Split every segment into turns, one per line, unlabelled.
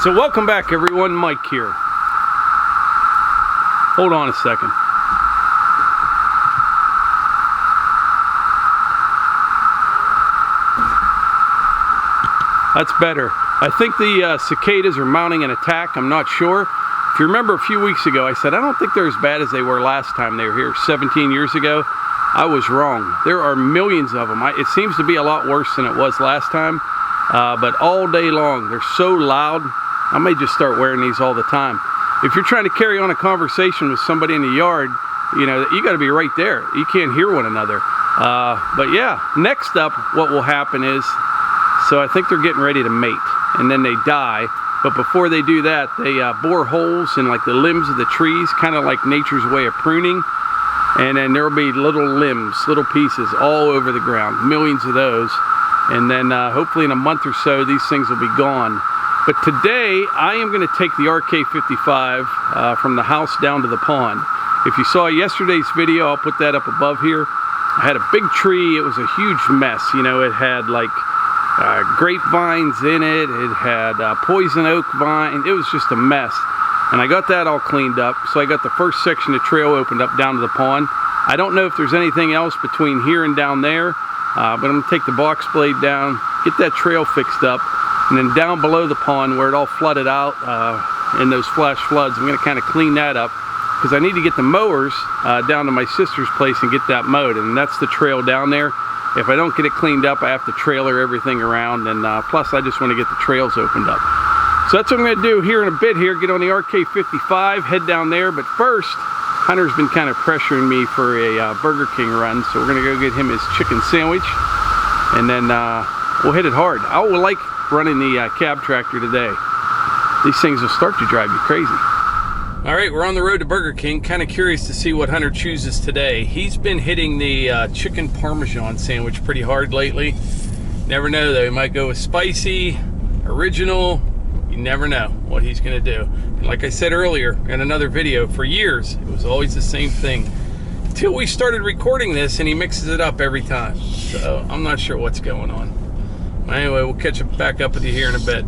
So welcome back everyone, Mike here. Hold on a second. That's better. I think the cicadas are mounting an attack. I'm not sure. If you remember a few weeks ago, I said I don't think they're as bad as they were last time they were here 17 years ago. I was wrong. There are millions of them. It seems to be a lot worse than it was last time. But all day long, they're so loud. I may just start wearing these all the time. If you're trying to carry on a conversation with somebody in the yard, you know, you got to be right there. You can't hear one another. But yeah, next up, what will happen is, so I think they're getting ready to mate, and then they die. But before they do that, they bore holes in like the limbs of the trees, kind of like nature's way of pruning. And then there will be little limbs, little pieces all over the ground, millions of those. And then hopefully in a month or so, these things will be gone. But today, I am going to take the RK55 from the house down to the pond. If you saw yesterday's video, I'll put that up above here. I had a big tree. It was a huge mess. You know, it had like grapevines in it. It had poison oak vine. It was just a mess. And I got that all cleaned up. So I got the first section of trail opened up down to the pond. I don't know if there's anything else between here and down there, but I'm going to take the box blade down, get that trail fixed up, and then down below the pond where it all flooded out in those flash floods, I'm going to kind of clean that up because I need to get the mowers down to my sister's place and get that mowed, and that's the trail down there. If I don't get it cleaned up, I have to trailer everything around, and plus I just want to get the trails opened up. So that's what I'm going to do here in a bit here, get on the RK55, head down there. But first, Hunter's been kind of pressuring me for a Burger King run, so we're going to go get him his chicken sandwich, and then we'll hit it hard. I will like running the cab tractor today. These things will start to drive you crazy. All right, we're on the road to Burger King. Kind of curious to see what Hunter chooses today. He's been hitting the chicken Parmesan sandwich pretty hard lately. Never know though, he might go with spicy, original. You never know what he's gonna do. And like I said earlier in another video, for years, it was always the same thing. Until we started recording this and he mixes it up every time. So I'm not sure what's going on. Anyway, we'll catch back up with you here in a bit.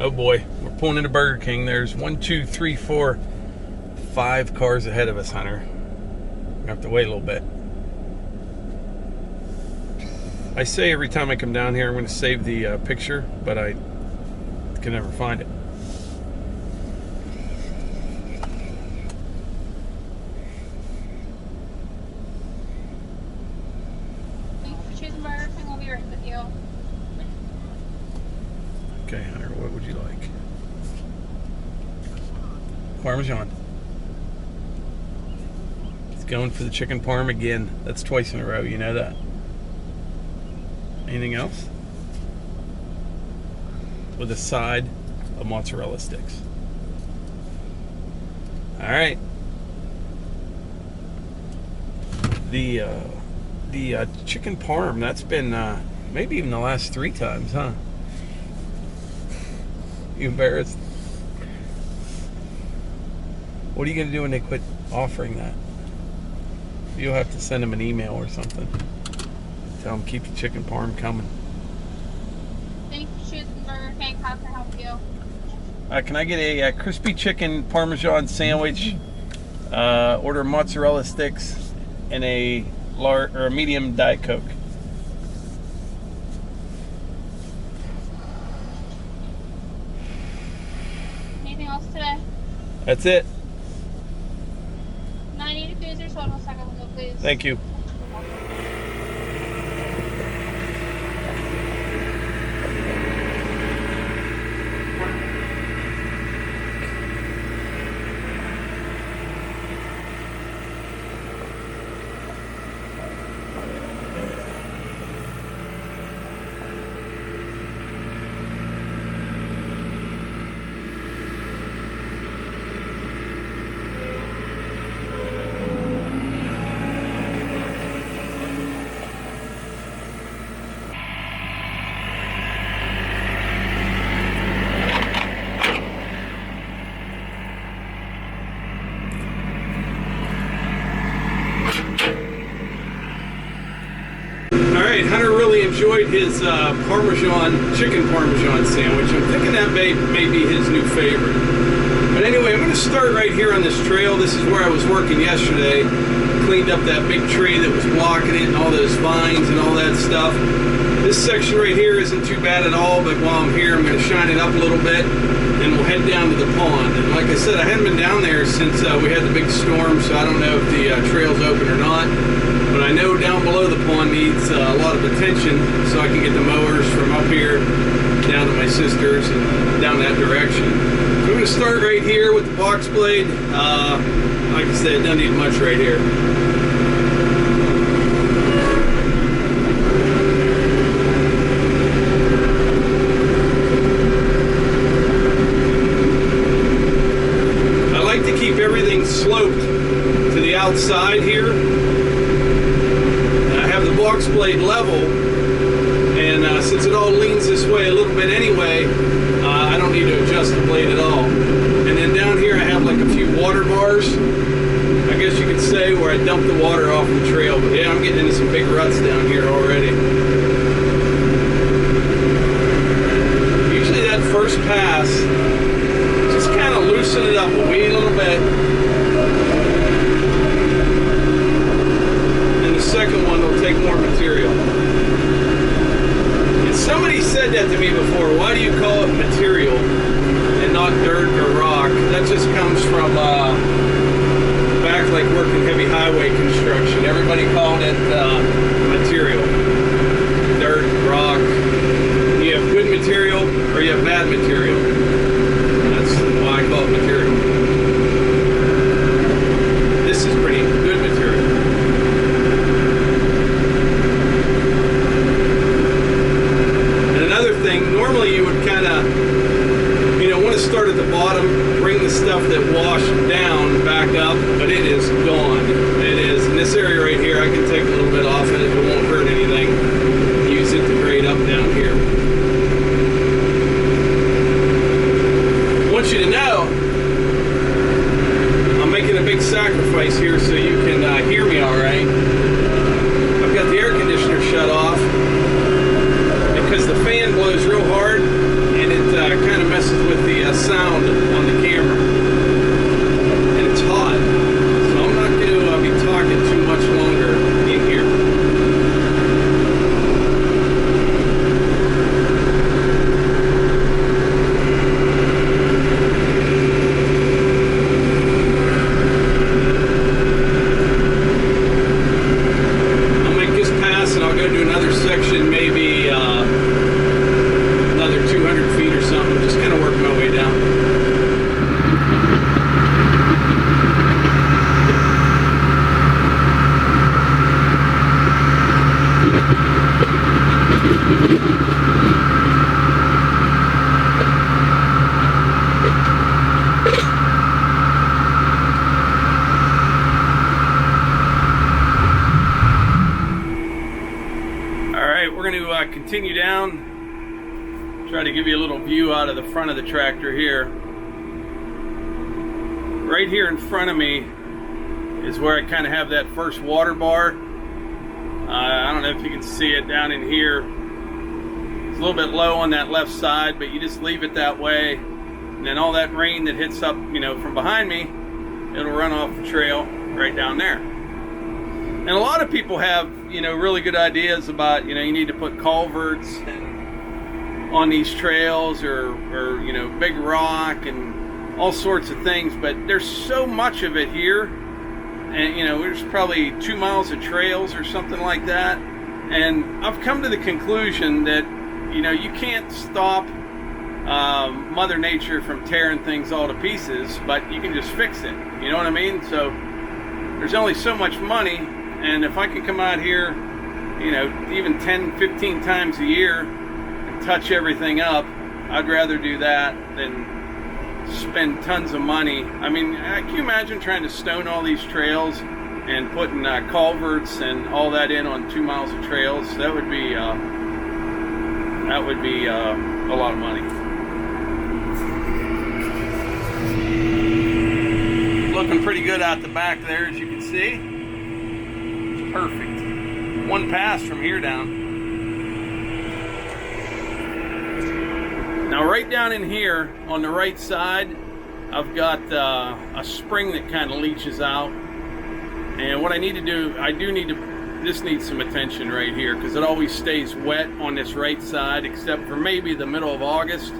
Oh boy, we're pulling into Burger King. There's 1, 2, 3, 4, 5 cars ahead of us, Hunter. We have to wait a little bit. I say every time I come down here, I'm going to save the picture, but I can never find it. Okay, Hunter, what would you like? Parmesan. He's going for the chicken parm again. That's twice in a row, you know that. Anything else? With a side of mozzarella sticks. All right. The chicken parm, that's been maybe even the last 3 times, huh? You embarrassed? What are you going to do when they quit offering that? You'll have to send them an email or something. Tell them keep the chicken parm coming.
Thank you, choosing Burger King. How can I help you?
Can I get a crispy chicken Parmesan sandwich, order mozzarella sticks, and a large or a medium Diet Coke?
Anything else today?
That's it.
90 degrees or so. Hold on a second window, please.
Thank you. Hunter really enjoyed his chicken Parmesan sandwich. I'm thinking that may be his new favorite. But anyway, I'm going to start right here on this trail. This is where I was working yesterday. Cleaned up that big tree that was blocking it and all those vines and all that stuff. This section right here isn't too bad at all, but while I'm here, I'm going to shine it up a little bit, and we'll head down to the pond. And like I said, I hadn't been down there since we had the big storm, so I don't know if the trail's open or not. But I know down below the pond needs a lot of attention, so I can get the mowers from up here down to my sister's and down that direction. So I'm going to start right here with the box blade. Like I said, doesn't need much right here. I like to keep everything sloped to the outside here. I have the box blade level, and since it all leans this way a little bit anyway, I don't need to adjust the blade at all. And then down here I have like a few water bars, I guess you could say, where I dump the water off the trail. But yeah, I'm getting into some big ruts down here already. Usually that first pass, just kind of loosen it up a wee little bit. And the second one will take more material. And somebody said that to me before, why do you call it material and not dirt or rock? That just comes from back like working heavy highway construction. Everybody called it material. Dirt, rock. You have good material or you have bad material. That's why I call it material. This is pretty good material. And another thing, normally you would kind of, want to start at the bottom, bring the stuff that washed down back up, but it is gone. It is. In this area right here, I can take a little bit off it. It won't hurt anything. Use it to grade up down here. I want you to know, I'm making a big sacrifice here so you can hear me all right. I've got the air conditioner shut off because the fan blows real hard, and it kind of messes with the sound on the camera. And it's hot, so I'm not going to be talking too much longer in here. I'll make this pass and I'll go to another section, maybe another 200 feet or something. Just kind of work my way down. Alright, we're going to continue down. Try to give you a little view out of the front of the tractor here. Right here in front of me is where I kind of have that first water bar. I don't know if you can see it down in here. It's a little bit low on that left side, but you just leave it that way. And then all that rain that hits up, from behind me, it'll run off the trail right down there. And a lot of people have, really good ideas about, you need to put culverts on these trails or big rock and all sorts of things, but there's so much of it here, and there's probably 2 miles of trails or something like that, and I've come to the conclusion that you can't stop Mother Nature from tearing things all to pieces, but you can just fix it, you know what I mean? So there's only so much money, and if I can come out here even 10-15 times a year and touch everything up, I'd rather do that than spend tons of money. I mean, can you imagine trying to stone all these trails and putting culverts and all that in on 2 miles of trails? That would be a lot of money. Looking pretty good out the back there, as you can see. It's perfect. One pass from here down. Now right down in here on the right side, I've got a spring that kind of leaches out. And what I need to do, this needs some attention right here because it always stays wet on this right side except for maybe the middle of August.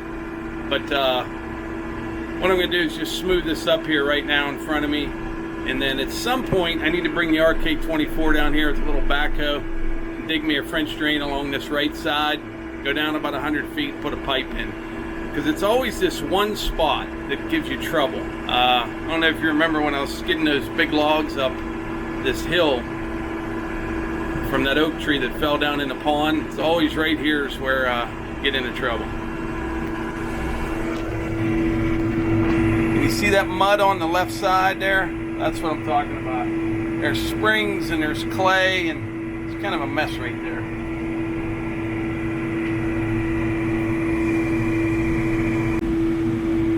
But what I'm going to do is just smooth this up here right now in front of me. And then at some point, I need to bring the RK24 down here with a little backhoe and dig me a French drain along this right side, go down about 100 feet and put a pipe in. Because it's always this one spot that gives you trouble. I don't know if you remember when I was skidding those big logs up this hill from that oak tree that fell down in the pond. It's always right here is where I get into trouble. Can you see that mud on the left side there? That's what I'm talking about. There's springs and there's clay and it's kind of a mess right there.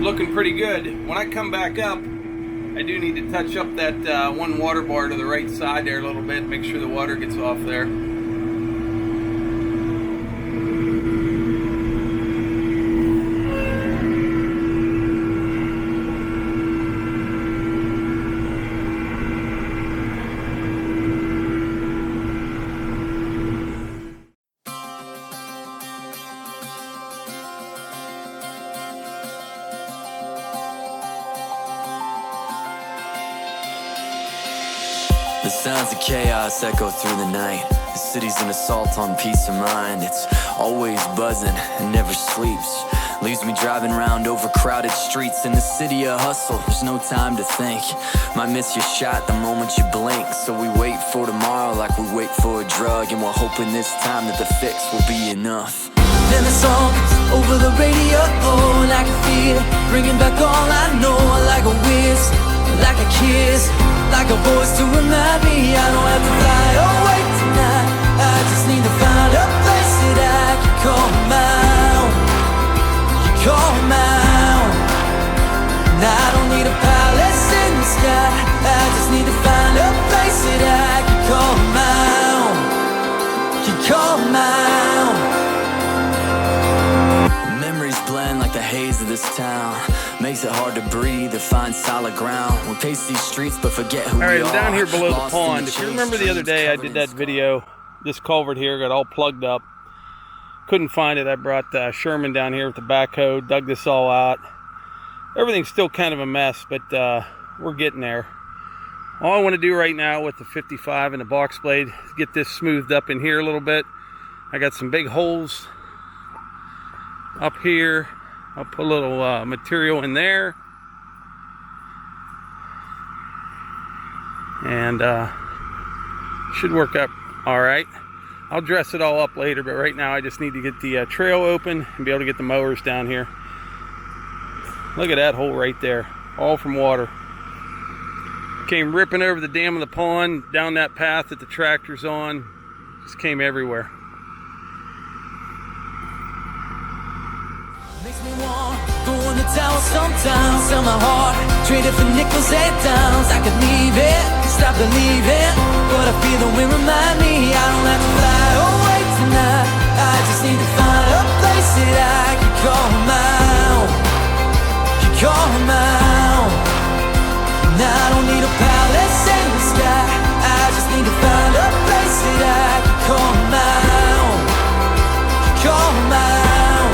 Looking pretty good. When I come back up, I do need to touch up that one water bar to the right side there a little bit, make sure the water gets off there.
The sounds of chaos echo through the night. The city's an assault on peace of mind. It's always buzzing and never sleeps. Leaves me driving round overcrowded streets in the city of hustle. There's no time to think. Might miss your shot the moment you blink. So we wait for tomorrow like we wait for a drug. And we're hoping this time that the fix will be enough. Then the song over the radio, oh, and I can feel it bringing back all I know. Like a whiz, like a kiss, like a voice to remind me I don't have to fly away tonight. I just need to find a place that I can call my own. You call my own. And I don't need a palace in the sky. I just need to find a place that I can call my own. You call my own. Memories blend like the haze of this town. Makes it hard to breathe or find solid ground. We pace these streets but forget who we are.
Alright, I'm down here below the pond. If you remember the other day I did that video, this culvert here got all plugged up. Couldn't find it. I brought Sherman down here with the backhoe, dug this all out. Everything's still kind of a mess, but we're getting there. All I want to do right now with the 55 and the box blade is get this smoothed up in here a little bit. I got some big holes up here. I'll put a little material in there. And should work up all right. I'll dress it all up later, but right now I just need to get the trail open and be able to get the mowers down here. Look at that hole right there, all from water. Came ripping over the dam of the pond, down that path that the tractor's on. Just came everywhere.
Makes me want go on the tower sometimes. Sell my heart, trade it for nickels and dimes. I could leave it, stop believing, but I feel the wind remind me I don't have to fly away tonight. I just need to find a place that I can call my own. Can call my own. And I don't need a palace in the sky. I just need to find a place that I can call my own. Can call my own.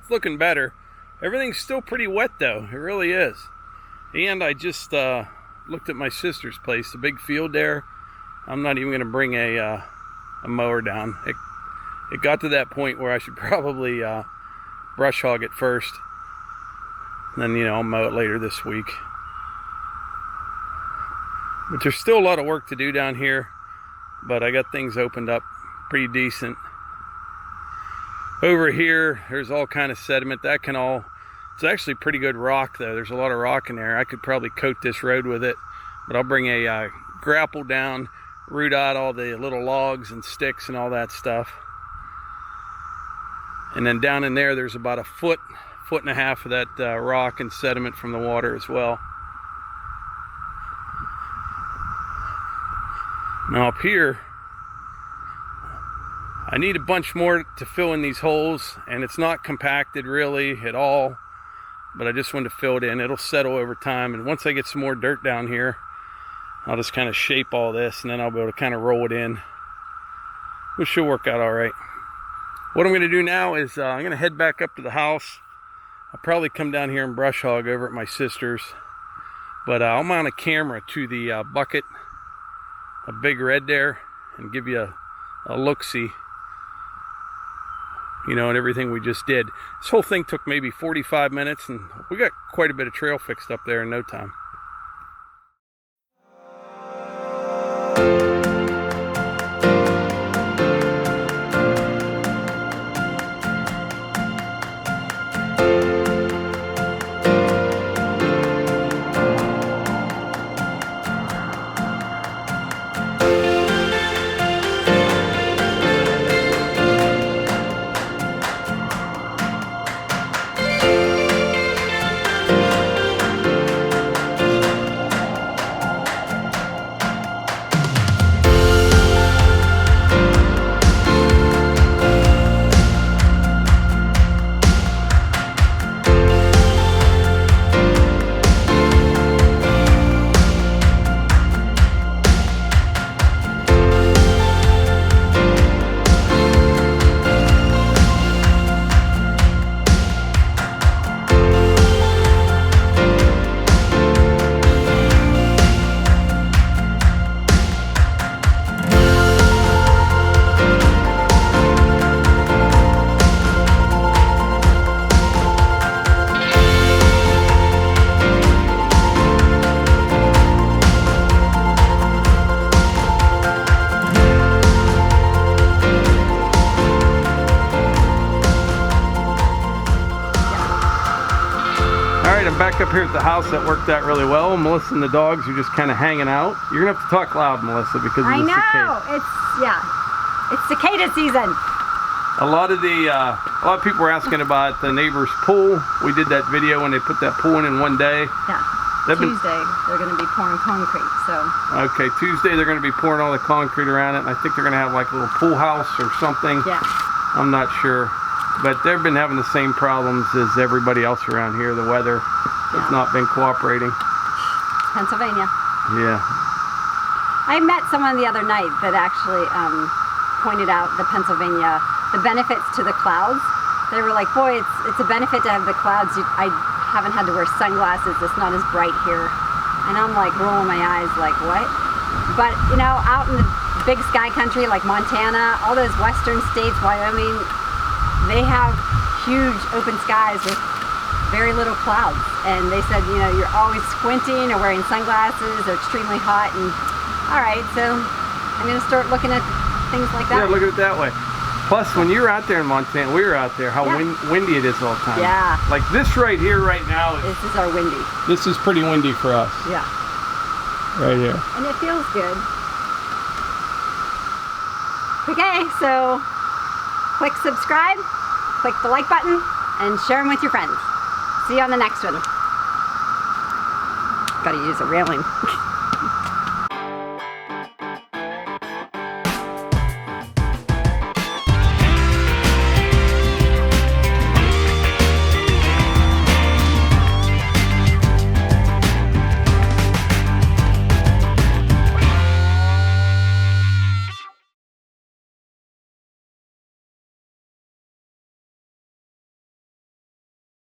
It's looking better. Everything's still pretty wet though. It really is. And I just looked at my sister's place, the big field there. I'm not even going to bring a mower down. It got to that point where I should probably brush hog it first. And then, I'll mow it later this week. But there's still a lot of work to do down here. But I got things opened up pretty decent. Over here, there's all kind of sediment. It's actually pretty good rock though. There's a lot of rock in there. I could probably coat this road with it. But I'll bring a grapple down, root out all the little logs and sticks and all that stuff. And then down in there, there's about a foot and a half of that rock and sediment from the water as well. Now up here, I need a bunch more to fill in these holes, and it's not compacted really at all, but I just wanted to fill it in. It'll settle over time, and once I get some more dirt down here, I'll just kind of shape all this, and then I'll be able to kind of roll it in, which should work out all right. What I'm going to do now is I'm going to head back up to the house. I'll probably come down here and brush hog over at my sister's, but I'll mount a camera to the bucket, a big red there, and give you a look-see, and everything we just did. This whole thing took maybe 45 minutes, and we got quite a bit of trail fixed up there in no time. I'm back up here at the house. That worked out really well. Melissa and the dogs are just kind of hanging out. You're gonna have to talk loud, Melissa, because of the cicada.
It's cicada season.
A lot of people were asking about the neighbor's pool. We did that video when they put that pool in one day.
Yeah. Tuesday they're going to be pouring concrete. So. Okay,
Tuesday they're going to be pouring all the concrete around it, and I think they're going to have like a little pool house or something.
Yeah.
I'm not sure, but they've been having the same problems as everybody else around here. The weather has not been cooperating.
Pennsylvania.
Yeah.
I met someone the other night that actually pointed out the benefits to the clouds. They were like, boy, it's a benefit to have the clouds. I haven't had to wear sunglasses. It's not as bright here. And I'm like rolling my eyes like, what? But, out in the big sky country like Montana, all those western states, Wyoming, they have huge open skies with very little clouds. And they said, you're always squinting or wearing sunglasses. They're extremely hot. And all right, so I'm going to start looking at things like that.
Yeah, look at it that way. Plus, when you were out there in Montana, we were out there, how windy it is all the time.
Yeah.
Like this right here right now.
This is our windy.
This is pretty windy for us.
Yeah.
Right here.
And it feels good. Okay, so click subscribe, click the like button, and share them with your friends. See you on the next one. Gotta use a railing.